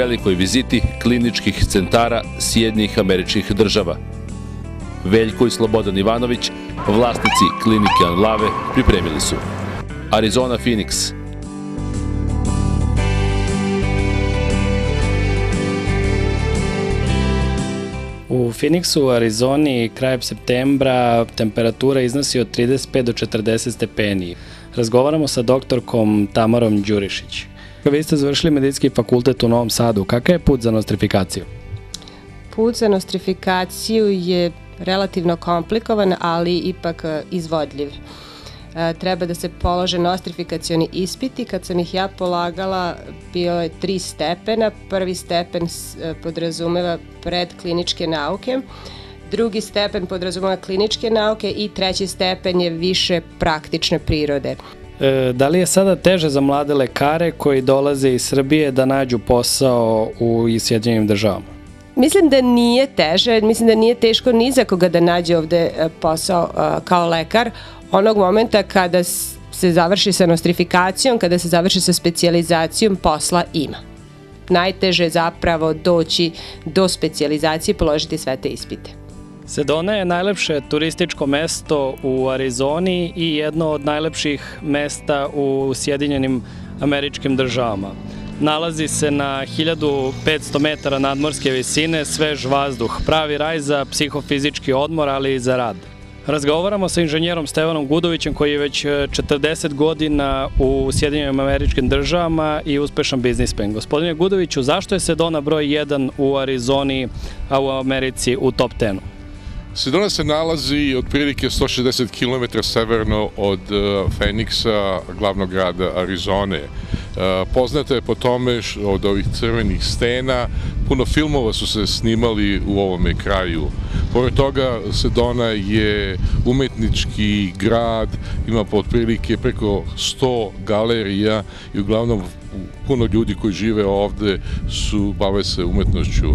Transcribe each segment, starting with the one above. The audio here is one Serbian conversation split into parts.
velikoj viziti kliničkih centara Sjedinjenih Američkih Država. Veljko i Slobodan Ivanović, vlasnici klinike Anlave, pripremili su Arizona Phoenix. U Phoenixu u Arizoni krajem septembra temperatura iznosi od 35 do 40 stepeni. Razgovaramo sa doktorkom Tamarom Đurišić. Vi ste završili medicinski fakultet u Novom Sadu. Kakav je put za nostrifikaciju? Put za nostrifikaciju je relativno komplikovan, ali ipak izvodljiv. Treba da se polože nostrifikacioni ispiti. Kad sam ih ja polagala, bio je 3 stepena. Prvi stepen podrazumeva predkliničke nauke, drugi stepen podrazumeva kliničke nauke i treći stepen je više praktične prirode. Da li je sada teže za mlade lekare koji dolaze iz Srbije da nađu posao u Sjedinjenim Državama? Mislim da nije teže, mislim da nije teško ni za koga da nađe ovde posao kao lekar. Onog momenta kada se završi sa nostrifikacijom, kada se završi sa specijalizacijom, posla ima. Najteže je zapravo doći do specijalizacije i položiti sve te ispite. Sedona je najlepše turističko mesto u Arizoni i jedno od najlepših mesta u Sjedinjenim Američkim Državama. Nalazi se na 1500 metara nadmorske visine, svež vazduh, pravi raj za psihofizički odmor, ali i za rad. Razgovaramo sa inženjerom Stevanom Gudovićem koji je već 40 godina u Sjedinjenim Američkim Državama i uspešan biznismen. Gospodine Gudoviću, zašto je Sedona broj 1 u Arizoni, a u Americi u top 10-u? Sedona se nalazi otprilike 160 km severno od Phoenixa, glavnog grada Arizone. Poznata je po tome od ovih crvenih stena, puno filmova su se snimali u ovome kraju. Pored toga, Sedona je umetnički grad, ima otprilike preko 100 galerija i uglavnom puno ljudi koji žive ovde bave se umetnošću.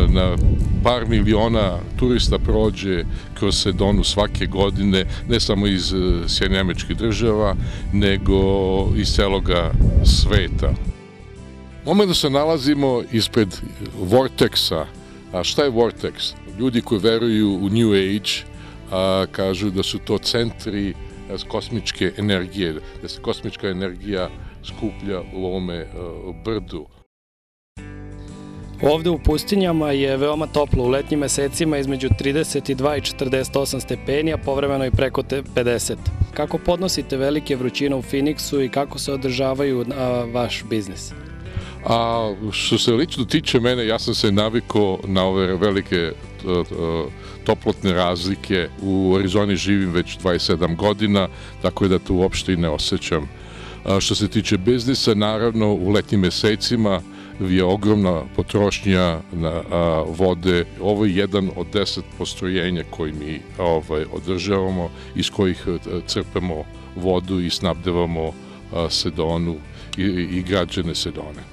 Na par miliona turista prođe kroz Sedonu svake godine, ne samo iz Sjedinjenih Američkih Država, nego iz celoga sveta. Momentu se nalazimo ispred Vortexa. A šta je Vortex? Ljudi koji veruju u New Age kažu da su to centri kosmičke energije, da se kosmička energija skuplja u ovome brdu. Ovde u pustinjama je veoma toplo, u letnjim mesecima između 32 i 48 stepeni, a povremeno i preko 50. Kako podnosite velike vrućine u Phoenixu i kako se održavaju vaš biznis? Što se lično tiče mene, ja sam se navikao na ove velike toplotne razlike. U Arizoni živim već 27 godina, tako da to uopšte i ne osjećam. Što se tiče biznisa, naravno u letnjim mesecima je ogromna potrošnja vode. Ovo je jedan od 10 postrojenja koji mi održavamo, iz kojih crpemo vodu i snabdevamo Sedonu i građane Sedone.